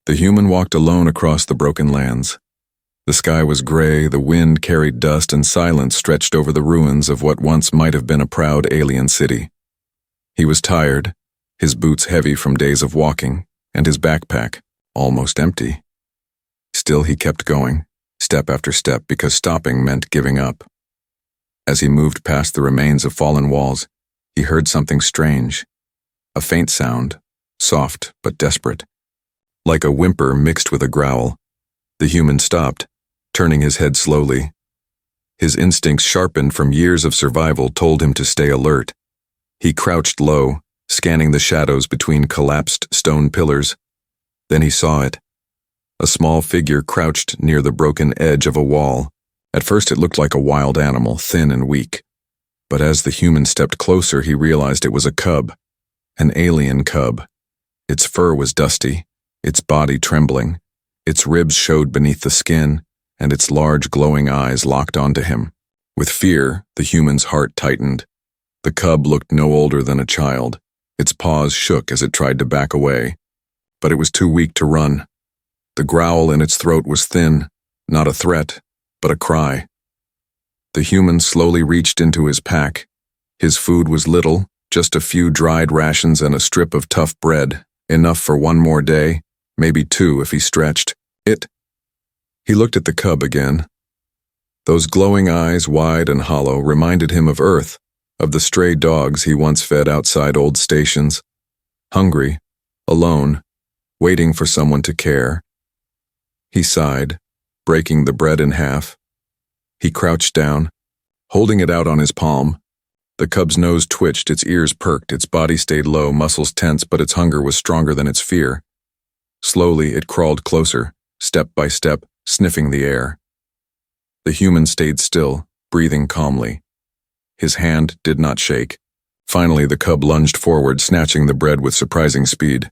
The human walked alone across the broken lands. The sky was gray, the wind carried dust, and silence stretched over the ruins of what once might have been a proud alien city. He was tired, his boots heavy from days of walking, and his backpack almost empty. Still he kept going, step after step, because stopping meant giving up. As he moved past the remains of fallen walls, he heard something strange. A faint sound, soft but desperate. Like a whimper mixed with a growl. The human stopped, turning his head slowly. His instincts, sharpened from years of survival, told him to stay alert. He crouched low, scanning the shadows between collapsed stone pillars. Then he saw it. A small figure crouched near the broken edge of a wall. At first it looked like a wild animal, thin and weak. But as the human stepped closer, he realized it was a cub. An alien cub. Its fur was dusty, its body trembling. Its ribs showed beneath the skin, and its large glowing eyes locked onto him. With fear, the human's heart tightened. The cub looked no older than a child. Its paws shook as it tried to back away. But it was too weak to run. The growl in its throat was thin, not a threat, but a cry. The human slowly reached into his pack. His food was little, just a few dried rations and a strip of tough bread, enough for one more day, maybe two if he stretched. He looked at the cub again. Those glowing eyes, wide and hollow, reminded him of Earth, of the stray dogs he once fed outside old stations. Hungry, alone, waiting for someone to care. He sighed, breaking the bread in half. He crouched down, holding it out on his palm. The cub's nose twitched, its ears perked, its body stayed low, muscles tense, but its hunger was stronger than its fear. Slowly, it crawled closer, step by step, sniffing the air. The human stayed still, breathing calmly. His hand did not shake. Finally, the cub lunged forward, snatching the bread with surprising speed.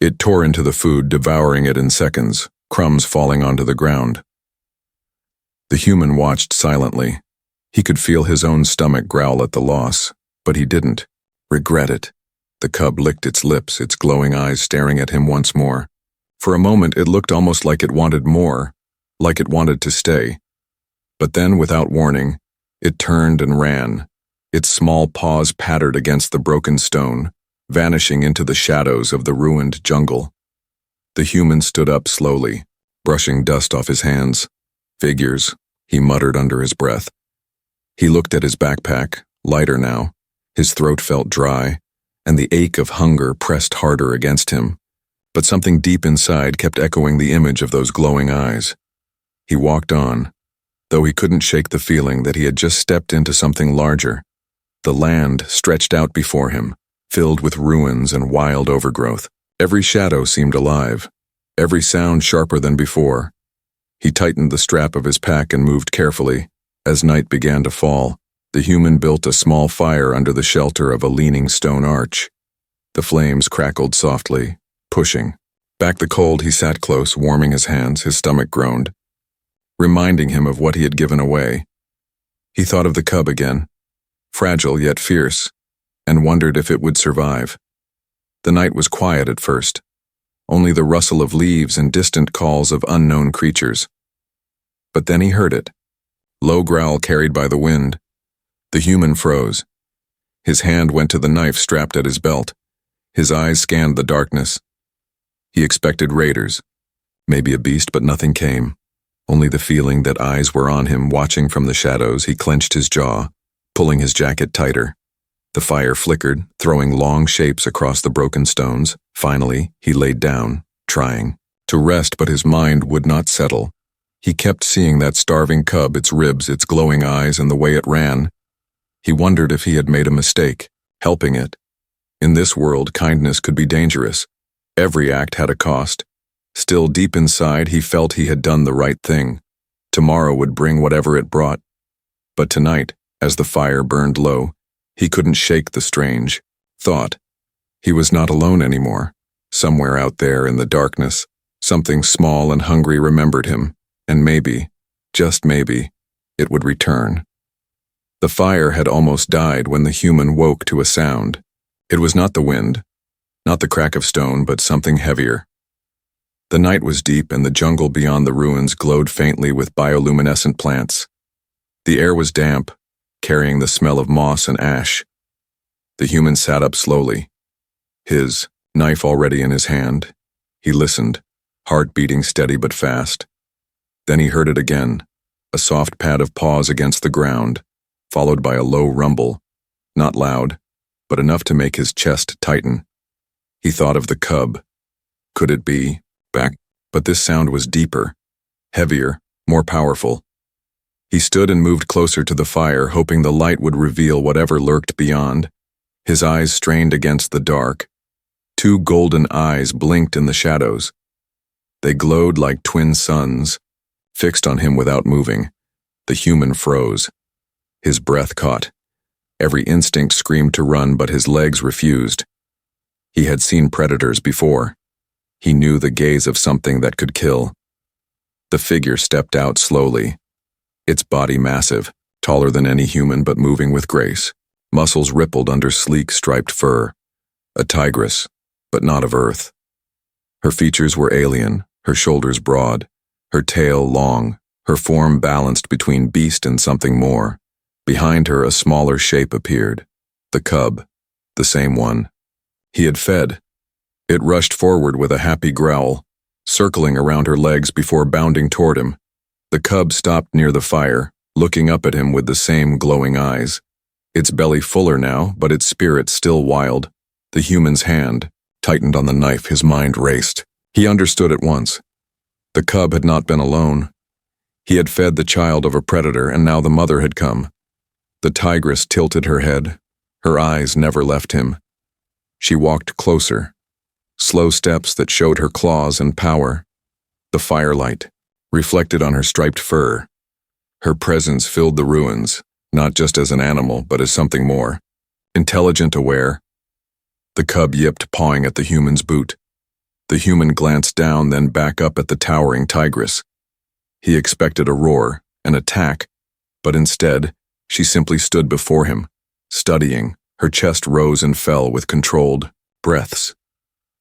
It tore into the food, devouring it in seconds, crumbs falling onto the ground. The human watched silently. He could feel his own stomach growl at the loss, but he didn't regret it. The cub licked its lips, its glowing eyes staring at him once more. For a moment, it looked almost like it wanted more, like it wanted to stay. But then, without warning, it turned and ran. Its small paws pattered against the broken stone, vanishing into the shadows of the ruined jungle. The human stood up slowly, brushing dust off his hands. Figures, he muttered under his breath. He looked at his backpack, lighter now. His throat felt dry, and the ache of hunger pressed harder against him. But something deep inside kept echoing the image of those glowing eyes. He walked on, though he couldn't shake the feeling that he had just stepped into something larger. The land stretched out before him, filled with ruins and wild overgrowth. Every shadow seemed alive, every sound sharper than before. He tightened the strap of his pack and moved carefully. As night began to fall, the human built a small fire under the shelter of a leaning stone arch. The flames crackled softly, pushing. Back the cold, he sat close, warming his hands. His stomach groaned, reminding him of what he had given away. He thought of the cub again, fragile yet fierce, and wondered if it would survive. The night was quiet at first, only the rustle of leaves and distant calls of unknown creatures. But then he heard it, low growl carried by the wind. The human froze. His hand went to the knife strapped at his belt. His eyes scanned the darkness. He expected raiders, maybe a beast, but nothing came. Only the feeling that eyes were on him, watching from the shadows. He clenched his jaw, pulling his jacket tighter. The fire flickered, throwing long shapes across the broken stones. Finally, he laid down, trying to rest, but his mind would not settle. He kept seeing that starving cub, its ribs, its glowing eyes, and the way it ran. He wondered if he had made a mistake, helping it. In this world, kindness could be dangerous. Every act had a cost. Still, deep inside, he felt he had done the right thing. Tomorrow would bring whatever it brought. But tonight, as the fire burned low, he couldn't shake the strange thought. He was not alone anymore. Somewhere out there in the darkness, something small and hungry remembered him, and maybe, just maybe, it would return. The fire had almost died when the human woke to a sound. It was not the wind, not the crack of stone, but something heavier. The night was deep and the jungle beyond the ruins glowed faintly with bioluminescent plants. The air was damp, carrying the smell of moss and ash. The human sat up slowly, his knife already in his hand. He listened, heart beating steady but fast. Then he heard it again, a soft pad of paws against the ground, followed by a low rumble, not loud, but enough to make his chest tighten. He thought of the cub. Could it be back? But this sound was deeper, heavier, more powerful. He stood and moved closer to the fire, hoping the light would reveal whatever lurked beyond. His eyes strained against the dark. Two golden eyes blinked in the shadows. They glowed like twin suns, fixed on him without moving. The human froze. His breath caught. Every instinct screamed to run, but his legs refused. He had seen predators before. He knew the gaze of something that could kill. The figure stepped out slowly, its body massive, taller than any human but moving with grace. Muscles rippled under sleek striped fur. A tigress, but not of Earth. Her features were alien, her shoulders broad, her tail long, her form balanced between beast and something more. Behind her a smaller shape appeared. The cub, the same one. He had fed. It rushed forward with a happy growl, circling around her legs before bounding toward him. The cub stopped near the fire, looking up at him with the same glowing eyes. Its belly fuller now, but its spirit still wild. The human's hand tightened on the knife. His mind raced. He understood at once. The cub had not been alone. He had fed the child of a predator, and now the mother had come. The tigress tilted her head. Her eyes never left him. She walked closer. Slow steps that showed her claws and power. The firelight reflected on her striped fur. Her presence filled the ruins, not just as an animal, but as something more. Intelligent, aware. The cub yipped, pawing at the human's boot. The human glanced down, then back up at the towering tigress. He expected a roar, an attack, but instead, she simply stood before him, studying. Her chest rose and fell with controlled breaths.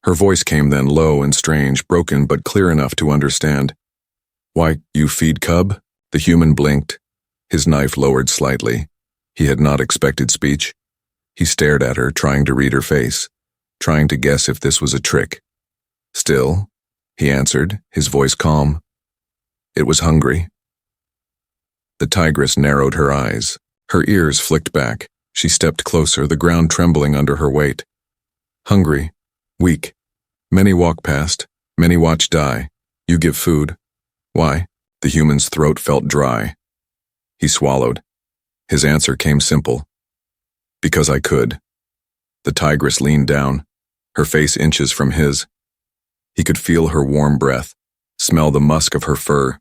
Her voice came then, low and strange, broken but clear enough to understand. "Why, you feed cub?" The human blinked, his knife lowered slightly. He had not expected speech. He stared at her, trying to read her face, trying to guess if this was a trick. "Still," he answered, his voice calm. "It was hungry." The tigress narrowed her eyes. Her ears flicked back. She stepped closer, the ground trembling under her weight. "Hungry. Weak. Many walk past. Many watch die. You give food. Why?" The human's throat felt dry. He swallowed. His answer came simple. "Because I could." The tigress leaned down, her face inches from his. He could feel her warm breath, smell the musk of her fur.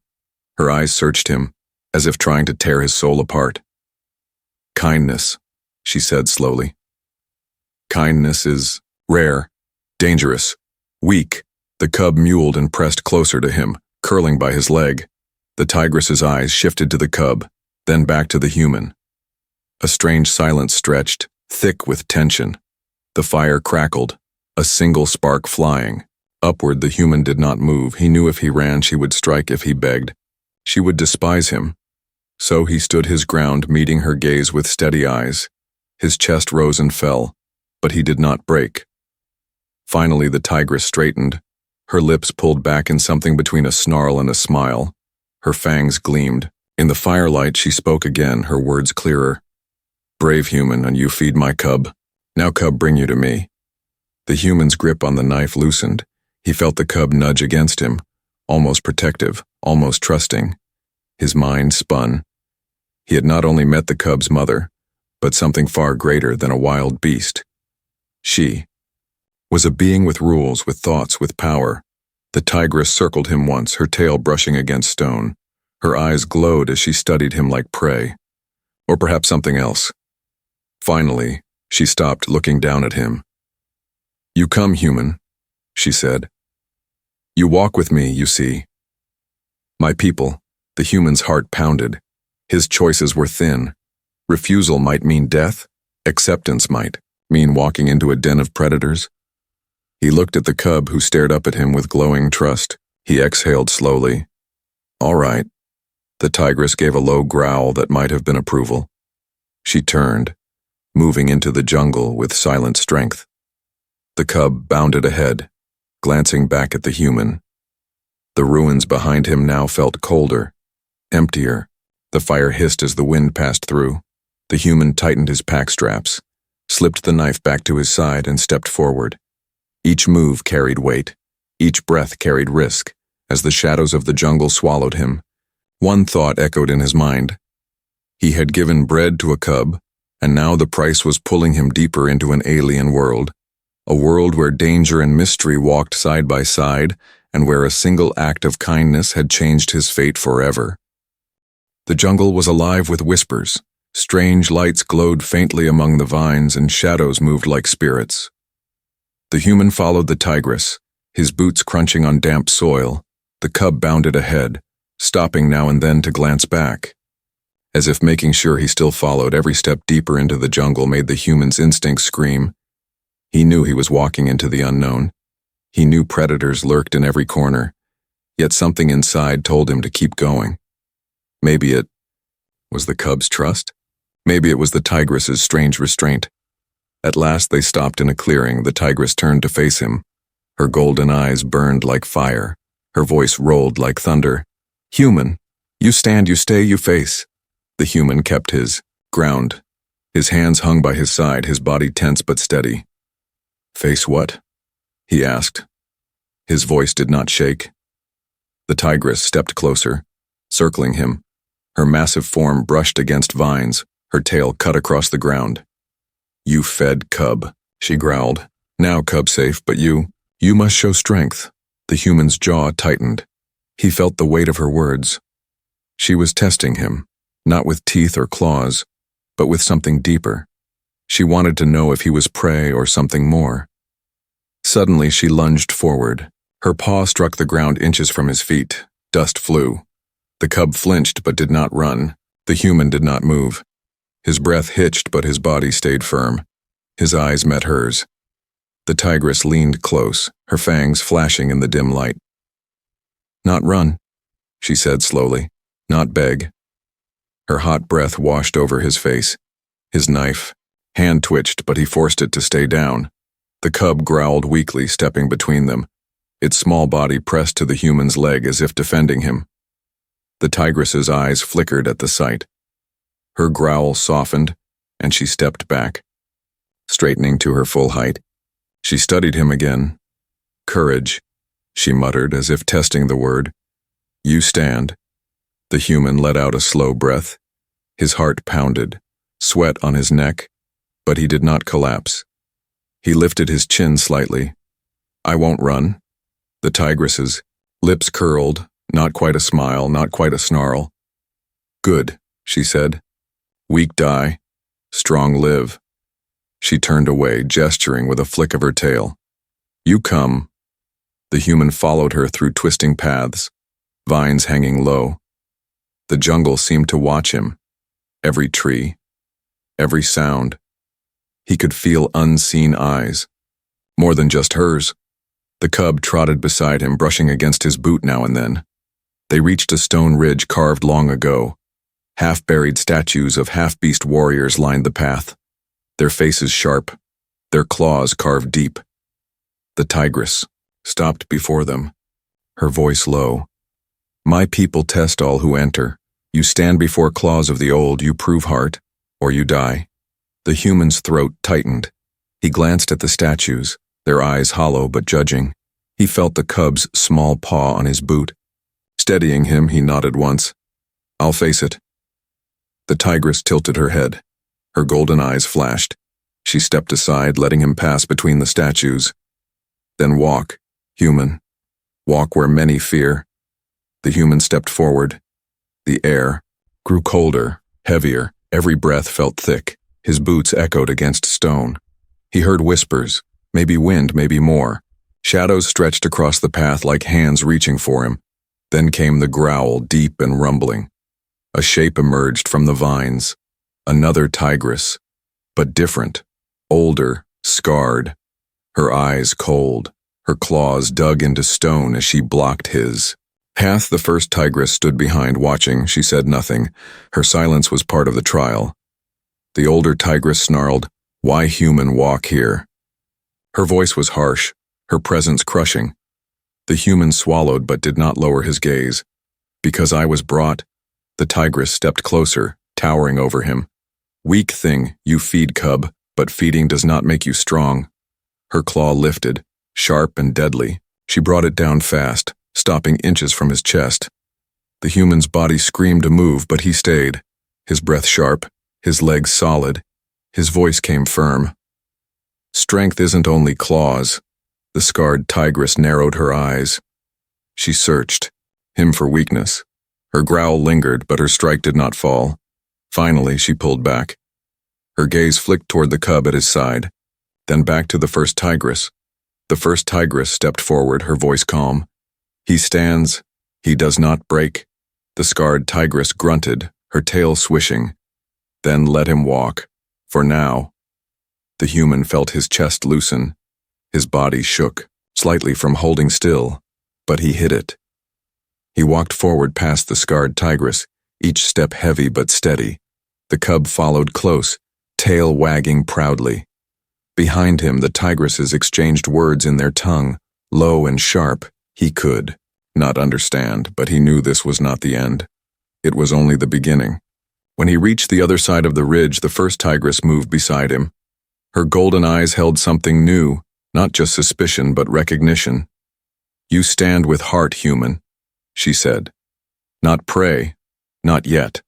Her eyes searched him, as if trying to tear his soul apart. "Kindness," she said slowly. "Kindness is rare, dangerous, weak." The cub mewled and pressed closer to him, curling by his leg. The tigress's eyes shifted to the cub, then back to the human. A strange silence stretched, thick with tension. The fire crackled, a single spark flying. Upward, the human did not move. He knew if he ran, she would strike. If he begged, she would despise him. So he stood his ground, meeting her gaze with steady eyes. His chest rose and fell, but he did not break. Finally, the tigress straightened, her lips pulled back in something between a snarl and a smile. Her fangs gleamed. In the firelight, she spoke again, her words clearer. "Brave human, and you feed my cub. Now cub, bring you to me." The human's grip on the knife loosened. He felt the cub nudge against him, almost protective, almost trusting. His mind spun. He had not only met the cub's mother, but something far greater than a wild beast. She was a being with rules, with thoughts, with power. The tigress circled him once, her tail brushing against stone. Her eyes glowed as she studied him like prey. Or perhaps something else. Finally, she stopped, looking down at him. "You come, human," she said. "You walk with me, you see. My people." The human's heart pounded. His choices were thin. Refusal might mean death. Acceptance might mean walking into a den of predators. He looked at the cub, who stared up at him with glowing trust. He exhaled slowly. "All right." The tigress gave a low growl that might have been approval. She turned, moving into the jungle with silent strength. The cub bounded ahead, glancing back at the human. The ruins behind him now felt colder, emptier. The fire hissed as the wind passed through. The human tightened his pack straps, slipped the knife back to his side, and stepped forward. Each move carried weight. Each breath carried risk, as the shadows of the jungle swallowed him. One thought echoed in his mind. He had given bread to a cub, and now the price was pulling him deeper into an alien world. A world where danger and mystery walked side by side, and where a single act of kindness had changed his fate forever. The jungle was alive with whispers. Strange lights glowed faintly among the vines, and shadows moved like spirits. The human followed the tigress, his boots crunching on damp soil. The cub bounded ahead, stopping now and then to glance back. As if making sure he still followed, every step deeper into the jungle made the human's instincts scream. He knew he was walking into the unknown. He knew predators lurked in every corner, yet something inside told him to keep going. Maybe it was the cub's trust? Maybe it was the tigress's strange restraint. At last they stopped in a clearing. The tigress turned to face him. Her golden eyes burned like fire. Her voice rolled like thunder. "Human, you stand, you stay, you face." The human kept his ground. His hands hung by his side, his body tense but steady. "Face what?" he asked. His voice did not shake. The tigress stepped closer, circling him. Her massive form brushed against vines, her tail cut across the ground. "You fed cub," she growled. "Now cub safe, but you must show strength." The human's jaw tightened. He felt the weight of her words. She was testing him, not with teeth or claws, but with something deeper. She wanted to know if he was prey or something more. Suddenly she lunged forward. Her paw struck the ground inches from his feet. Dust flew. The cub flinched but did not run. The human did not move. His breath hitched, but his body stayed firm. His eyes met hers. The tigress leaned close, her fangs flashing in the dim light. "Not run," she said slowly. "Not beg." Her hot breath washed over his face. His knife, hand twitched, but he forced it to stay down. The cub growled weakly, stepping between them. Its small body pressed to the human's leg as if defending him. The tigress's eyes flickered at the sight. Her growl softened, and she stepped back. Straightening to her full height, she studied him again. "Courage," she muttered, as if testing the word. "You stand." The human let out a slow breath. His heart pounded, sweat on his neck, but he did not collapse. He lifted his chin slightly. "I won't run." The tigress's lips curled, not quite a smile, not quite a snarl. "Good," she said. "Weak die, strong live." She turned away, gesturing with a flick of her tail. "You come." The human followed her through twisting paths, vines hanging low. The jungle seemed to watch him. Every tree, every sound. He could feel unseen eyes, more than just hers. The cub trotted beside him, brushing against his boot now and then. They reached a stone ridge carved long ago. Half-buried statues of half-beast warriors lined the path, their faces sharp, their claws carved deep. The tigress stopped before them, her voice low. "My people test all who enter. You stand before claws of the old, you prove heart, or you die." The human's throat tightened. He glanced at the statues, their eyes hollow but judging. He felt the cub's small paw on his boot. Steadying him, he nodded once. "I'll face it." The tigress tilted her head. Her golden eyes flashed. She stepped aside, letting him pass between the statues. "Then walk, human. Walk where many fear." The human stepped forward. The air grew colder, heavier. Every breath felt thick. His boots echoed against stone. He heard whispers, maybe wind, maybe more. Shadows stretched across the path like hands reaching for him. Then came the growl, deep and rumbling. A shape emerged from the vines. Another tigress, but different, older, scarred. her eyes cold, her claws dug into stone as she blocked his path. The first tigress stood behind, watching. She said nothing. Her silence was part of the trial. The older tigress snarled, "Why human walk here?" Her voice was harsh, her presence crushing. The human swallowed but did not lower his gaze. "Because I was brought." The tigress stepped closer, towering over him. "Weak thing, you feed cub, but feeding does not make you strong." Her claw lifted, sharp and deadly. She brought it down fast, stopping inches from his chest. The human's body screamed to move, but he stayed, his breath sharp, his legs solid. His voice came firm. "Strength isn't only claws." The scarred tigress narrowed her eyes. She searched him for weakness. Her growl lingered, but her strike did not fall. Finally, she pulled back. Her gaze flicked toward the cub at his side, then back to the first tigress. The first tigress stepped forward, her voice calm. "He stands. He does not break." The scarred tigress grunted, her tail swishing. "Then let him walk. For now." The human felt his chest loosen. His body shook, slightly from holding still, but he hid it. He walked forward past the scarred tigress, each step heavy but steady. The cub followed close, tail wagging proudly. Behind him, the tigresses exchanged words in their tongue, low and sharp. He could not understand, but he knew this was not the end. It was only the beginning. When he reached the other side of the ridge, the first tigress moved beside him. Her golden eyes held something new, not just suspicion, but recognition. "You stand with heart, human," she said. "Not prey, not yet."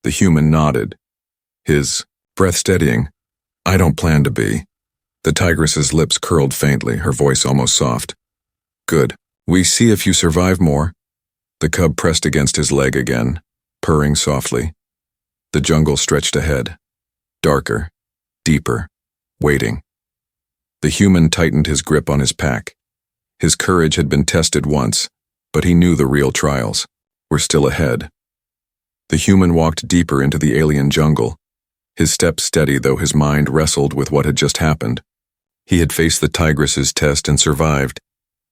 The human nodded, his breath steadying. "I don't plan to be." The tigress's lips curled faintly, her voice almost soft. "Good. We see if you survive more." The cub pressed against his leg again, purring softly. The jungle stretched ahead, darker, deeper, waiting. The human tightened his grip on his pack. His courage had been tested once, but he knew the real trials were still ahead. The human walked deeper into the alien jungle, his steps steady though his mind wrestled with what had just happened. He had faced the tigress's test and survived,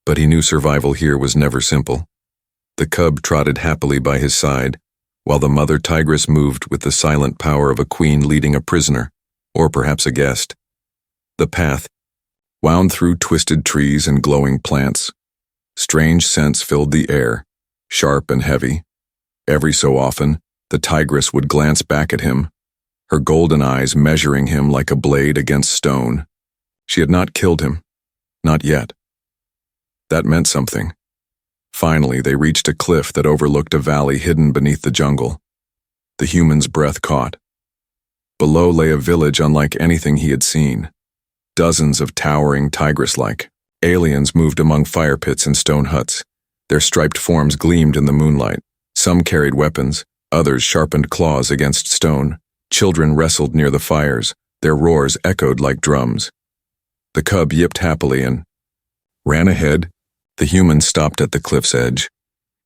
but he knew survival here was never simple. The cub trotted happily by his side, while the mother tigress moved with the silent power of a queen leading a prisoner, or perhaps a guest. The path wound through twisted trees and glowing plants. Strange scents filled the air, sharp and heavy. Every so often, the tigress would glance back at him, her golden eyes measuring him like a blade against stone. She had not killed him. Not yet. That meant something. Finally, they reached a cliff that overlooked a valley hidden beneath the jungle. The human's breath caught. Below lay a village unlike anything he had seen. Dozens of towering tigress-like aliens moved among fire pits and stone huts. Their striped forms gleamed in the moonlight. Some carried weapons, others sharpened claws against stone. Children wrestled near the fires, their roars echoed like drums. The cub yipped happily and ran ahead. The human stopped at the cliff's edge.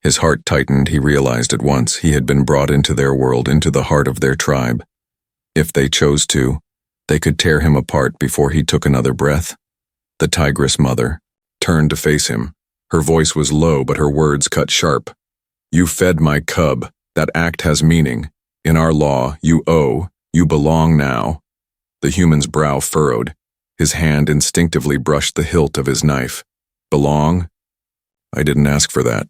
His heart tightened. He realized at once he had been brought into their world, into the heart of their tribe. If they chose to, they could tear him apart before he took another breath. The tigress mother turned to face him. Her voice was low, but her words cut sharp. "You fed my cub. That act has meaning. In our law, you owe. You belong now." The human's brow furrowed. His hand instinctively brushed the hilt of his knife. "Belong? I didn't ask for that."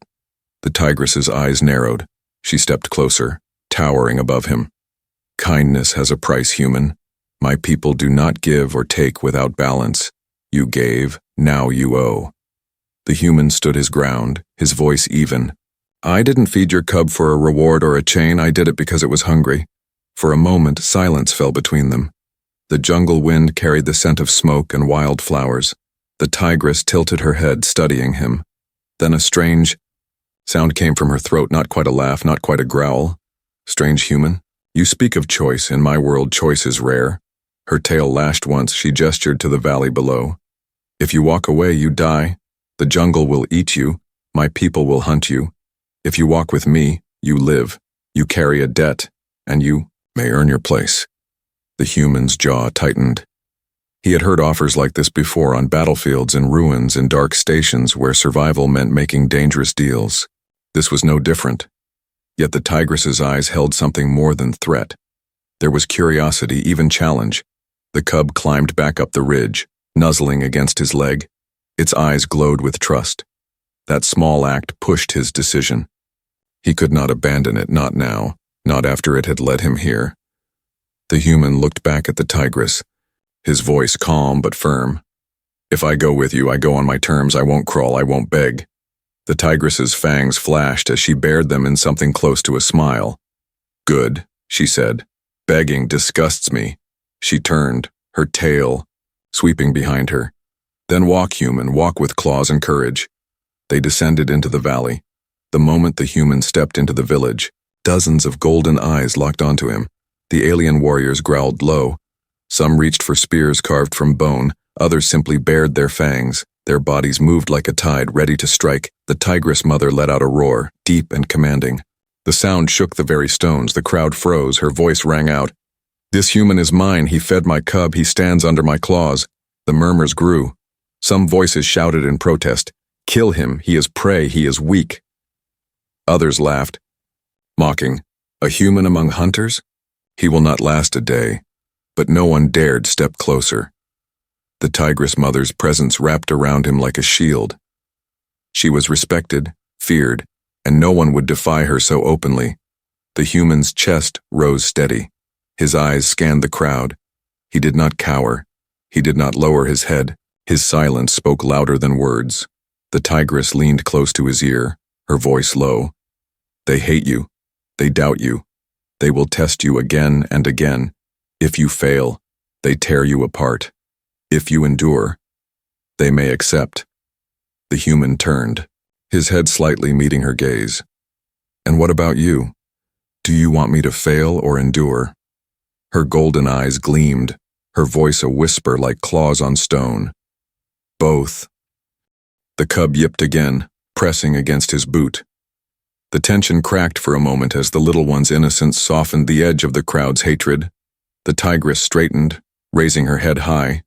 The tigress's eyes narrowed. She stepped closer, towering above him. "Kindness has a price, human. My people do not give or take without balance. You gave, now you owe." The human stood his ground, his voice even. "I didn't feed your cub for a reward or a chain. I did it because it was hungry." For a moment, silence fell between them. The jungle wind carried the scent of smoke and wildflowers. The tigress tilted her head, studying him. Then a strange sound came from her throat, not quite a laugh, not quite a growl. "Strange human, you speak of choice. In my world, choice is rare." Her tail lashed once. She gestured to the valley below. "If you walk away, you die. The jungle will eat you. My people will hunt you. If you walk with me, you live. You carry a debt, and you may earn your place." The human's jaw tightened. He had heard offers like this before on battlefields and ruins in dark stations where survival meant making dangerous deals. This was no different. Yet the tigress's eyes held something more than threat. There was curiosity, even challenge. The cub climbed back up the ridge, nuzzling against his leg. Its eyes glowed with trust. That small act pushed his decision. He could not abandon it, not now, not after it had led him here. The human looked back at the tigress, his voice calm but firm. "If I go with you, I go on my terms. I won't crawl, I won't beg." The tigress's fangs flashed as she bared them in something close to a smile. "Good," she said. "Begging disgusts me." She turned, her tail sweeping behind her. "Then walk, human, walk with claws and courage." They descended into the valley. The moment the human stepped into the village, dozens of golden eyes locked onto him. The alien warriors growled low. Some reached for spears carved from bone, others simply bared their fangs. Their bodies moved like a tide, ready to strike. The tigress mother let out a roar, deep and commanding. The sound shook the very stones. The crowd froze. Her voice rang out. "This human is mine. He fed my cub. He stands under my claws." The murmurs grew. Some voices shouted in protest. "Kill him. He is prey. He is weak." Others laughed, mocking. "A human among hunters? He will not last a day." But no one dared step closer. The tigress mother's presence wrapped around him like a shield. She was respected, feared, and no one would defy her so openly. The human's chest rose steady. His eyes scanned the crowd. He did not cower. He did not lower his head. His silence spoke louder than words. The tigress leaned close to his ear, her voice low. "They hate you. They doubt you. They will test you again and again. If you fail, they tear you apart. If you endure, they may accept." The human turned, his head slightly meeting her gaze. "And what about you? Do you want me to fail or endure?" Her golden eyes gleamed, her voice a whisper like claws on stone. "Both." The cub yipped again, pressing against his boot. The tension cracked for a moment as the little one's innocence softened the edge of the crowd's hatred. The tigress straightened, raising her head high.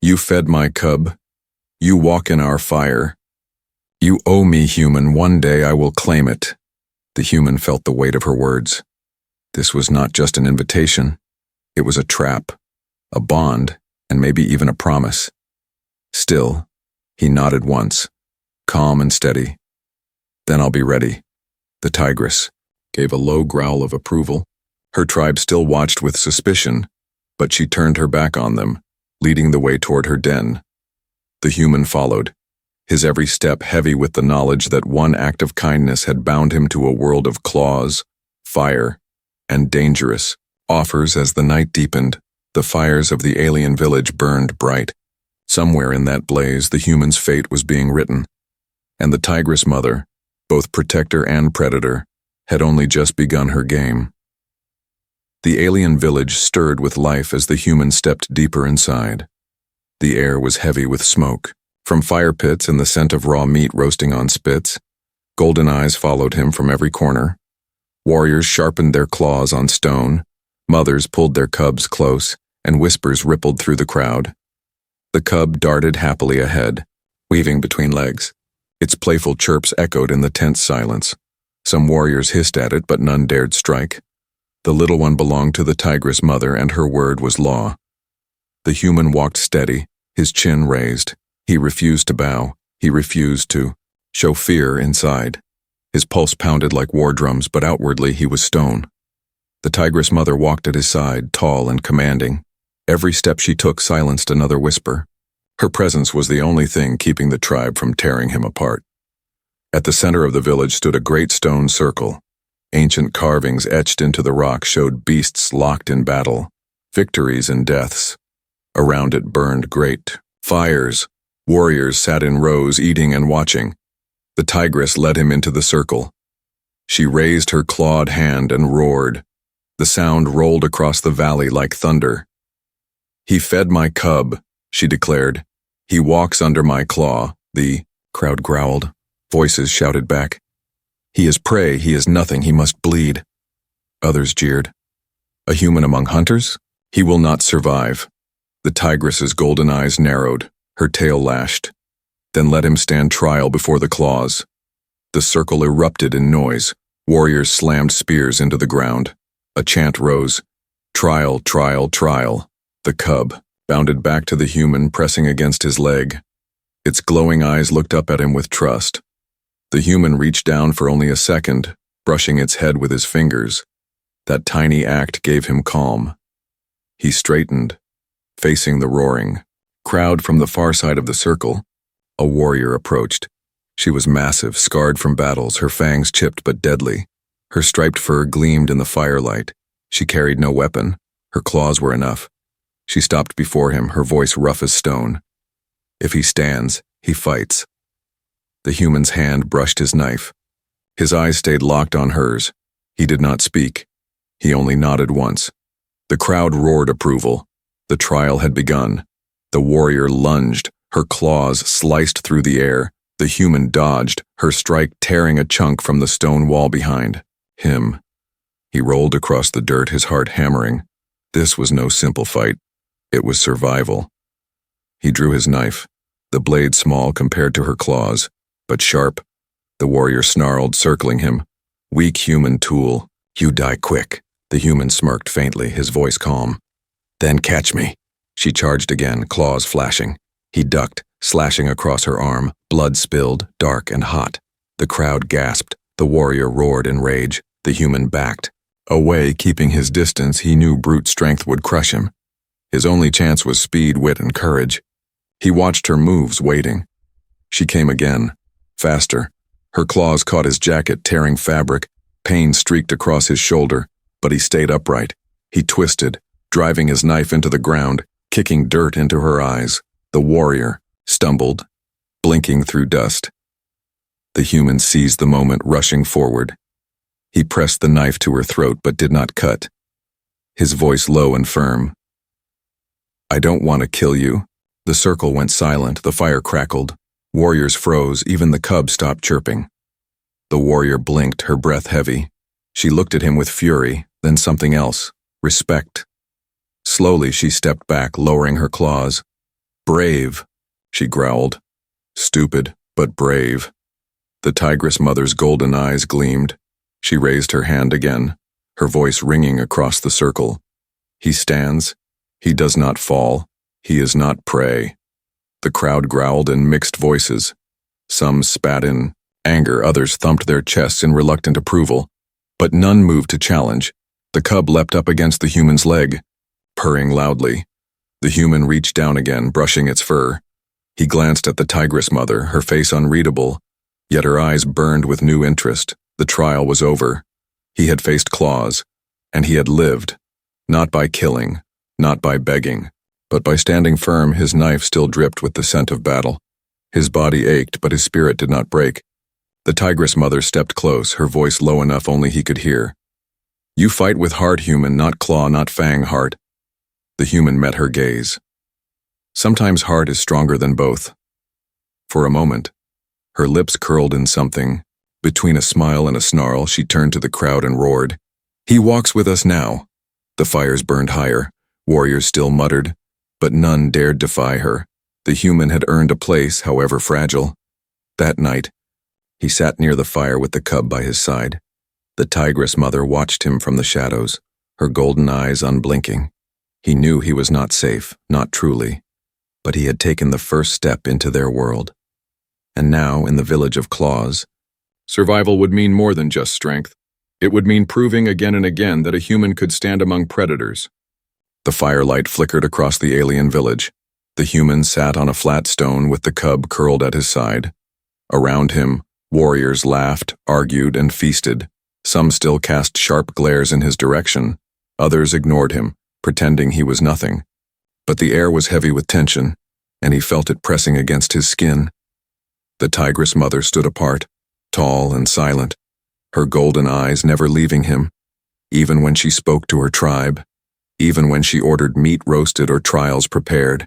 "You fed my cub. You walk in our fire. You owe me, human. One day I will claim it." The human felt the weight of her words. This was not just an invitation. It was a trap, a bond, and maybe even a promise. Still, he nodded once, calm and steady. "Then I'll be ready." The tigress gave a low growl of approval. Her tribe still watched with suspicion, but she turned her back on them, leading the way toward her den. The human followed, his every step heavy with the knowledge that one act of kindness had bound him to a world of claws, fire, and dangerous offers. As the night deepened, the fires of the alien village burned bright. Somewhere in that blaze, the human's fate was being written, and the tigress mother, both protector and predator, had only just begun her game. The alien village stirred with life as the human stepped deeper inside. The air was heavy with smoke, from fire pits and the scent of raw meat roasting on spits. Golden eyes followed him from every corner. Warriors sharpened their claws on stone, mothers pulled their cubs close, and whispers rippled through the crowd. The cub darted happily ahead, weaving between legs. Its playful chirps echoed in the tense silence. Some warriors hissed at it, but none dared strike. The little one belonged to the tigress mother, and her word was law. The human walked steady, his chin raised. He refused to bow. He refused to show fear inside. His pulse pounded like war drums, but outwardly he was stone. The tigress mother walked at his side, tall and commanding. Every step she took silenced another whisper. Her presence was the only thing keeping the tribe from tearing him apart. At the center of the village stood a great stone circle. Ancient carvings etched into the rock showed beasts locked in battle, victories and deaths. Around it burned great fires. Warriors sat in rows, eating and watching. The tigress led him into the circle. She raised her clawed hand and roared. The sound rolled across the valley like thunder. "He fed my cub," she declared. "He walks under my claw." The crowd growled. Voices shouted back. "He is prey, he is nothing, he must bleed." Others jeered. "A human among hunters? He will not survive." The tigress's golden eyes narrowed, her tail lashed. Then let him stand trial before the claws. The circle erupted in noise. Warriors slammed spears into the ground. A chant rose. Trial, trial, trial. The cub bounded back to the human, pressing against his leg. Its glowing eyes looked up at him with trust. The human reached down for only a second, brushing its head with his fingers. That tiny act gave him calm. He straightened, facing the roaring crowd from the far side of the circle. A warrior approached. She was massive, scarred from battles, her fangs chipped but deadly. Her striped fur gleamed in the firelight. She carried no weapon. Her claws were enough. She stopped before him, her voice rough as stone. If he stands, he fights. The human's hand brushed his knife. His eyes stayed locked on hers. He did not speak. He only nodded once. The crowd roared approval. The trial had begun. The warrior lunged, her claws sliced through the air. The human dodged, her strike tearing a chunk from the stone wall behind him. He rolled across the dirt, his heart hammering. This was no simple fight. It was survival. He drew his knife, the blade small compared to her claws, but sharp. The warrior snarled, circling him. Weak human tool. You die quick. The human smirked faintly, his voice calm. Then catch me. She charged again, claws flashing. He ducked, slashing across her arm, blood spilled, dark and hot. The crowd gasped. The warrior roared in rage. The human backed. Away, keeping his distance, he knew brute strength would crush him. His only chance was speed, wit, and courage. He watched her moves, waiting. She came again, faster. Her claws caught his jacket, tearing fabric. Pain streaked across his shoulder, but he stayed upright. He twisted, driving his knife into the ground, kicking dirt into her eyes. The warrior stumbled, blinking through dust. The human seized the moment, rushing forward. He pressed the knife to her throat but did not cut. His voice low and firm. I don't want to kill you. The circle went silent, the fire crackled. Warriors froze, even the cub stopped chirping. The warrior blinked, her breath heavy. She looked at him with fury, then something else, respect. Slowly she stepped back, lowering her claws. Brave, she growled. Stupid, but brave. The tigress mother's golden eyes gleamed. She raised her hand again, her voice ringing across the circle. He stands. He does not fall. He is not prey. The crowd growled in mixed voices. Some spat in anger, others thumped their chests in reluctant approval. But none moved to challenge. The cub leapt up against the human's leg, purring loudly. The human reached down again, brushing its fur. He glanced at the tigress mother, her face unreadable, yet her eyes burned with new interest. The trial was over. He had faced claws, and he had lived, not by killing, not by begging, but by standing firm. His knife still dripped with the scent of battle. His body ached, but his spirit did not break. The tigress mother stepped close, her voice low enough only he could hear. You fight with heart, human, not claw, not fang, heart. The human met her gaze. Sometimes heart is stronger than both. For a moment, her lips curled in something. Between a smile and a snarl, she turned to the crowd and roared. He walks with us now. The fires burned higher. Warriors still muttered, but none dared defy her. The human had earned a place, however fragile. That night, he sat near the fire with the cub by his side. The tigress mother watched him from the shadows, her golden eyes unblinking. He knew he was not safe, not truly, but he had taken the first step into their world. And now, in the village of claws, survival would mean more than just strength. It would mean proving again and again that a human could stand among predators. The firelight flickered across the alien village. The human sat on a flat stone with the cub curled at his side. Around him, warriors laughed, argued, and feasted. Some still cast sharp glares in his direction. Others ignored him, pretending he was nothing. But the air was heavy with tension, and he felt it pressing against his skin. The tigress mother stood apart, tall and silent, her golden eyes never leaving him, even when she spoke to her tribe, even when she ordered meat roasted or trials prepared.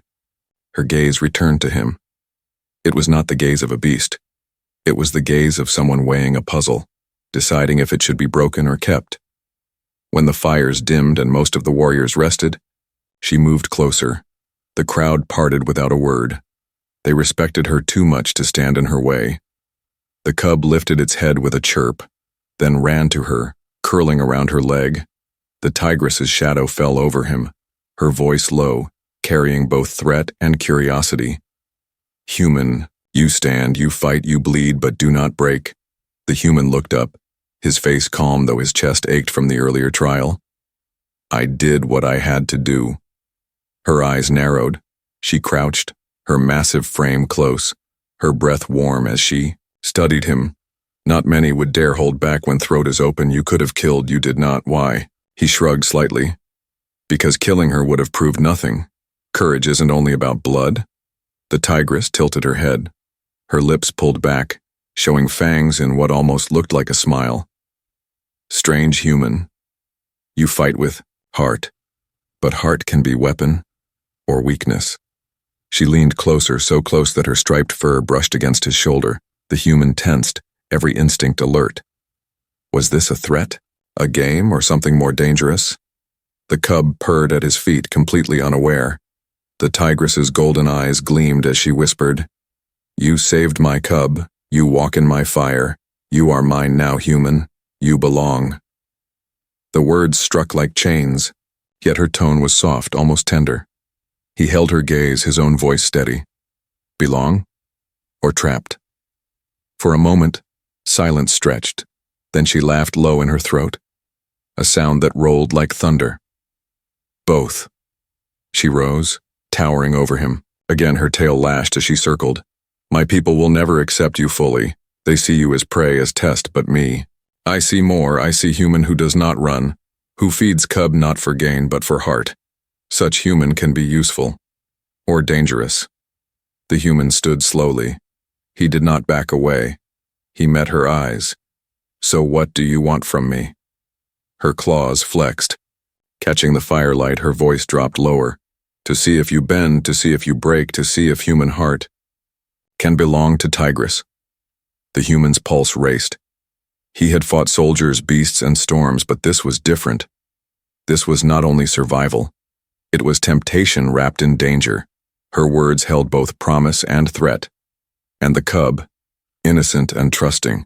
Her gaze returned to him. It was not the gaze of a beast. It was the gaze of someone weighing a puzzle, deciding if it should be broken or kept. When the fires dimmed and most of the warriors rested, she moved closer, The crowd parted without a word. They respected her too much to stand in her way. The cub lifted its head with a chirp, then ran to her, curling around her leg. The tigress's shadow fell over him, her voice low, carrying both threat and curiosity. "Human, you stand, you fight, you bleed, but do not break." The human looked up, his face calm though his chest ached from the earlier trial. "I did what I had to do." Her eyes narrowed. She crouched, her massive frame close, her breath warm as she studied him. "Not many would dare hold back when throat is open. You could have killed, you did not. Why?" He shrugged slightly. "Because killing her would have proved nothing. Courage isn't only about blood." The tigress tilted her head. Her lips pulled back, showing fangs in what almost looked like a smile. "Strange human. You fight with heart, but heart can be weapon or weakness." She leaned closer, so close that her striped fur brushed against his shoulder. The human tensed, every instinct alert. Was this a threat, a game, or something more dangerous? The cub purred at his feet, completely unaware. The tigress's golden eyes gleamed as she whispered, "You saved my cub, you walk in my fire, you are mine now, human, you belong." The words struck like chains, yet her tone was soft, almost tender. He held her gaze, his own voice steady. Belong? Or trapped? For a moment, silence stretched, then she laughed low in her throat, a sound that rolled like thunder. "Both." She rose, towering over him. Again her tail lashed as she circled. "My people will never accept you fully. They see you as prey, as test, but me. I see more. I see human who does not run, who feeds cub not for gain but for heart. Such human can be useful. Or dangerous." The human stood slowly. He did not back away. He met her eyes. "So what do you want from me?" Her claws flexed. Catching the firelight, her voice dropped lower. "To see if you bend, to see if you break, to see if human heart can belong to Tigress." The human's pulse raced. He had fought soldiers, beasts, and storms, but this was different. This was not only survival. It was temptation wrapped in danger. Her words held both promise and threat. And the cub, innocent and trusting,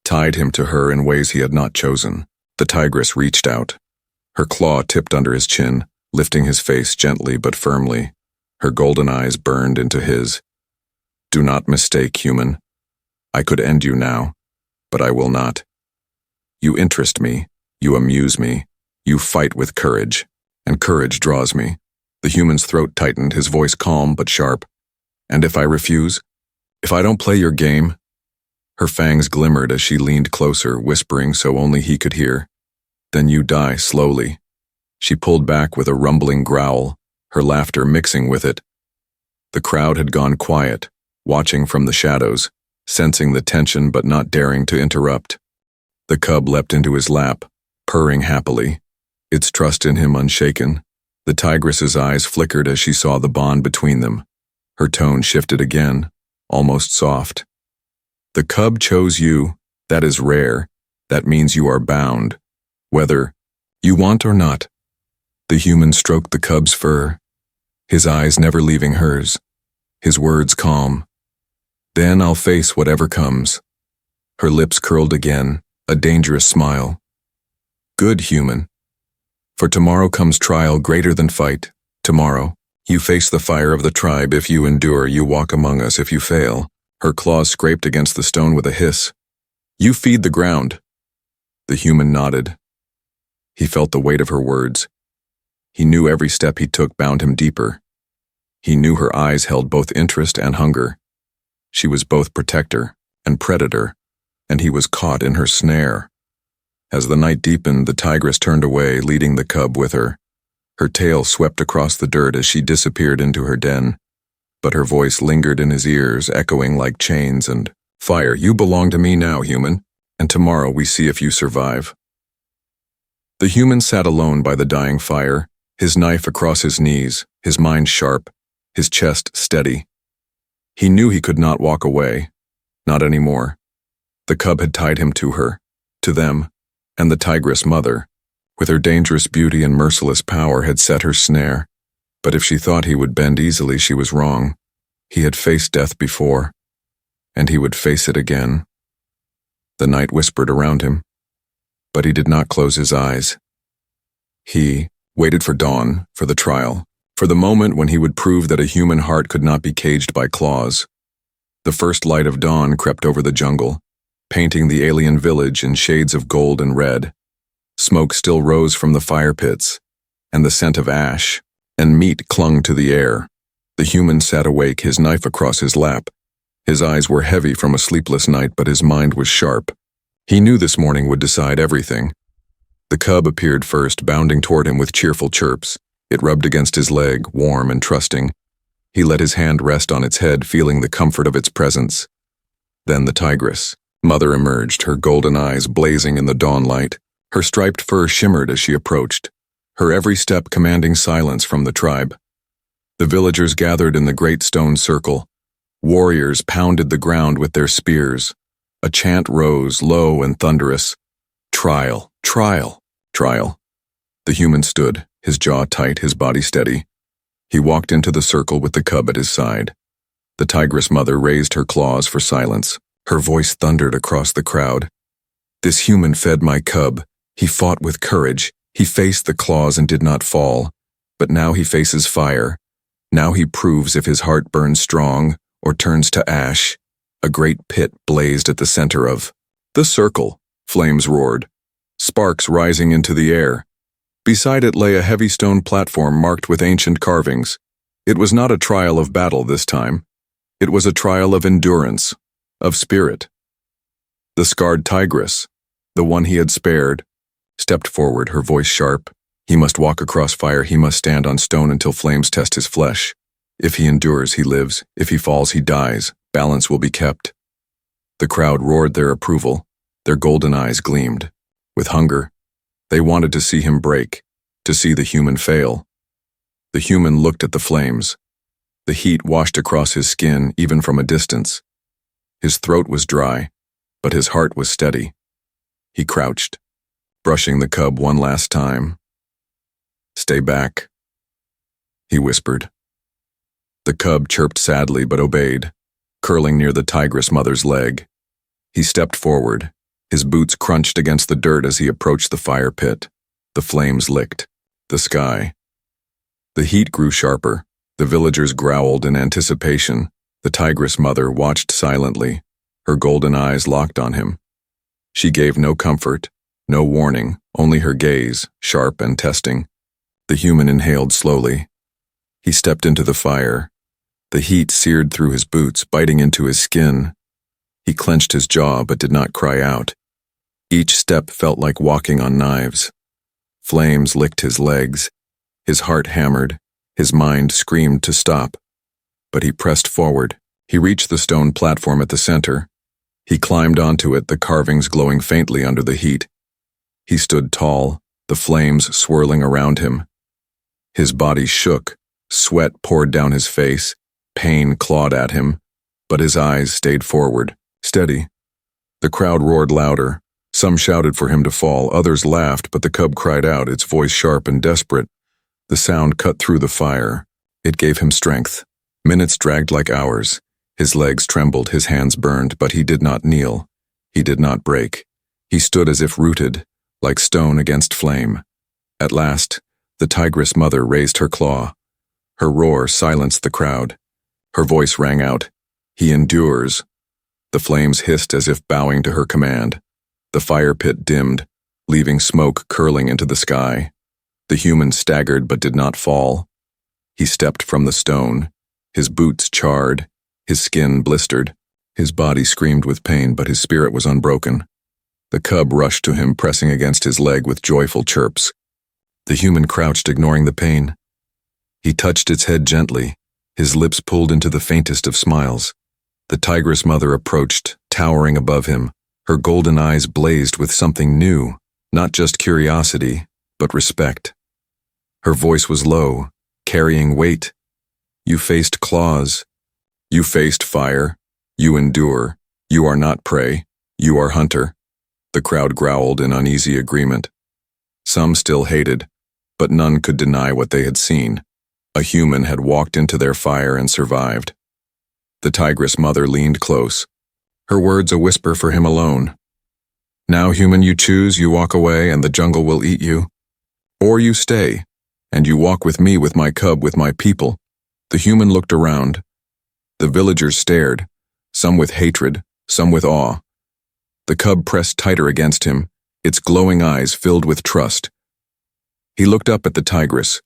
tied him to her in ways he had not chosen. The tigress reached out. Her claw tipped under his chin, lifting his face gently but firmly. Her golden eyes burned into his. "Do not mistake, human. I could end you now, but I will not. You interest me, you amuse me, you fight with courage, and courage draws me." The human's throat tightened, his voice calm but sharp. "And if I refuse? If I don't play your game?" Her fangs glimmered as she leaned closer, whispering so only he could hear. "Then you die slowly." She pulled back with a rumbling growl, her laughter mixing with it. The crowd had gone quiet, watching from the shadows, sensing the tension but not daring to interrupt. The cub leapt into his lap, purring happily, its trust in him unshaken. The tigress's eyes flickered as she saw the bond between them. Her tone shifted again, almost soft. "The cub chose you. That is rare. That means you are bound, whether you want or not." The human stroked the cub's fur, his eyes never leaving hers, his words calm. "Then I'll face whatever comes." Her lips curled again, a dangerous smile. "Good human. For tomorrow comes trial greater than fight. Tomorrow, you face the fire of the tribe. If you endure, you walk among us. If you fail." Her claws scraped against the stone with a hiss. "You feed the ground." The human nodded. He felt the weight of her words. He knew every step he took bound him deeper. He knew her eyes held both interest and hunger. She was both protector and predator, and he was caught in her snare. As the night deepened, the tigress turned away, leading the cub with her. Her tail swept across the dirt as she disappeared into her den, but her voice lingered in his ears, echoing like chains and fire. "You belong to me now, human, and tomorrow we see if you survive." The human sat alone by the dying fire, his knife across his knees, his mind sharp, his chest steady. He knew he could not walk away, not anymore. The cub had tied him to her, to them, and the tigress mother, with her dangerous beauty and merciless power, had set her snare. But if she thought he would bend easily, she was wrong. He had faced death before, and he would face it again. The night whispered around him, but he did not close his eyes. He waited for dawn, for the trial, for the moment when he would prove that a human heart could not be caged by claws. The first light of dawn crept over the jungle, painting the alien village in shades of gold and red. Smoke still rose from the fire pits, and the scent of ash and meat clung to the air. The human sat awake, his knife across his lap. His eyes were heavy from a sleepless night, but his mind was sharp. He knew this morning would decide everything. The cub appeared first, bounding toward him with cheerful chirps. It rubbed against his leg, warm and trusting. He let his hand rest on its head, feeling the comfort of its presence. Then the tigress. Mother emerged, her golden eyes blazing in the dawn light. Her striped fur shimmered as she approached, her every step commanding silence from the tribe. The villagers gathered in the great stone circle. Warriors pounded the ground with their spears. A chant rose, low and thunderous. Trial, trial, trial. The human stood, his jaw tight, his body steady. He walked into the circle with the cub at his side. The tigress mother raised her claws for silence. Her voice thundered across the crowd. This human fed my cub. He fought with courage. He faced the claws and did not fall. But now he faces fire. Now he proves if his heart burns strong or turns to ash. A great pit blazed at the center of the circle. Flames roared, sparks rising into the air. Beside it lay a heavy stone platform marked with ancient carvings. It was not a trial of battle this time. It was a trial of endurance, of spirit. The scarred tigress, the one he had spared, stepped forward, her voice sharp. He must walk across fire, he must stand on stone until flames test his flesh. If he endures, he lives. If he falls, he dies. Balance will be kept. The crowd roared their approval. Their golden eyes gleamed. With hunger, they wanted to see him break, to see the human fail. The human looked at the flames. The heat washed across his skin, even from a distance. His throat was dry, but his heart was steady. He crouched, brushing the cub one last time. "Stay back," he whispered. The cub chirped sadly but obeyed, curling near the tigress mother's leg. He stepped forward. His boots crunched against the dirt as he approached the fire pit. The flames licked the sky. The heat grew sharper. The villagers growled in anticipation. The tigress mother watched silently, her golden eyes locked on him. She gave no comfort, no warning, only her gaze, sharp and testing. The human inhaled slowly. He stepped into the fire. The heat seared through his boots, biting into his skin. He clenched his jaw but did not cry out. Each step felt like walking on knives. Flames licked his legs. His heart hammered. His mind screamed to stop. But he pressed forward. He reached the stone platform at the center. He climbed onto it, the carvings glowing faintly under the heat. He stood tall, the flames swirling around him. His body shook. Sweat poured down his face. Pain clawed at him. But his eyes stayed forward, steady. The crowd roared louder. Some shouted for him to fall, others laughed, but the cub cried out, its voice sharp and desperate. The sound cut through the fire. It gave him strength. Minutes dragged like hours. His legs trembled, his hands burned, but he did not kneel. He did not break. He stood as if rooted, like stone against flame. At last, the tigress mother raised her claw. Her roar silenced the crowd. Her voice rang out, "He endures." The flames hissed as if bowing to her command. The fire pit dimmed, leaving smoke curling into the sky. The human staggered but did not fall. He stepped from the stone. His boots charred, his skin blistered. His body screamed with pain, but his spirit was unbroken. The cub rushed to him, pressing against his leg with joyful chirps. The human crouched, ignoring the pain. He touched its head gently, his lips pulled into the faintest of smiles. The tigress mother approached, towering above him. Her golden eyes blazed with something new, not just curiosity, but respect. Her voice was low, carrying weight. "You faced claws. You faced fire. You endure. You are not prey. You are hunter." The crowd growled in uneasy agreement. Some still hated, but none could deny what they had seen. A human had walked into their fire and survived. The tigress mother leaned close, her words a whisper for him alone. Now, human, you choose, you walk away and the jungle will eat you. Or you stay, and you walk with me, with my cub, with my people. The human looked around. The villagers stared, some with hatred, some with awe. The cub pressed tighter against him, its glowing eyes filled with trust. He looked up at the tigress,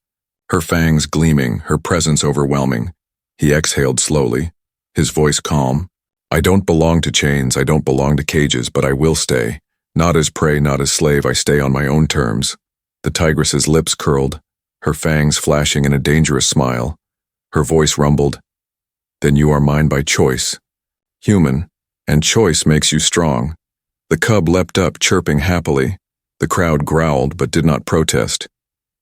her fangs gleaming, her presence overwhelming. He exhaled slowly, his voice calm. I don't belong to chains, I don't belong to cages, but I will stay. Not as prey, not as slave, I stay on my own terms. The tigress's lips curled, her fangs flashing in a dangerous smile. Her voice rumbled. Then you are mine by choice. Human, and choice makes you strong. The cub leapt up, chirping happily. The crowd growled but did not protest.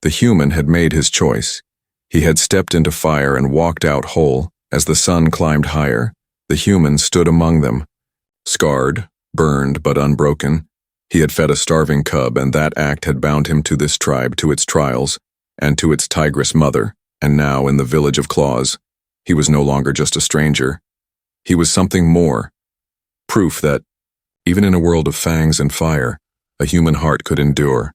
The human had made his choice. He had stepped into fire and walked out whole. As the sun climbed higher, the human stood among them. Scarred, burned, but unbroken. He had fed a starving cub, and that act had bound him to this tribe, to its trials, and to its tigress mother. And now, in the village of claws, he was no longer just a stranger. He was something more. Proof that, even in a world of fangs and fire, a human heart could endure.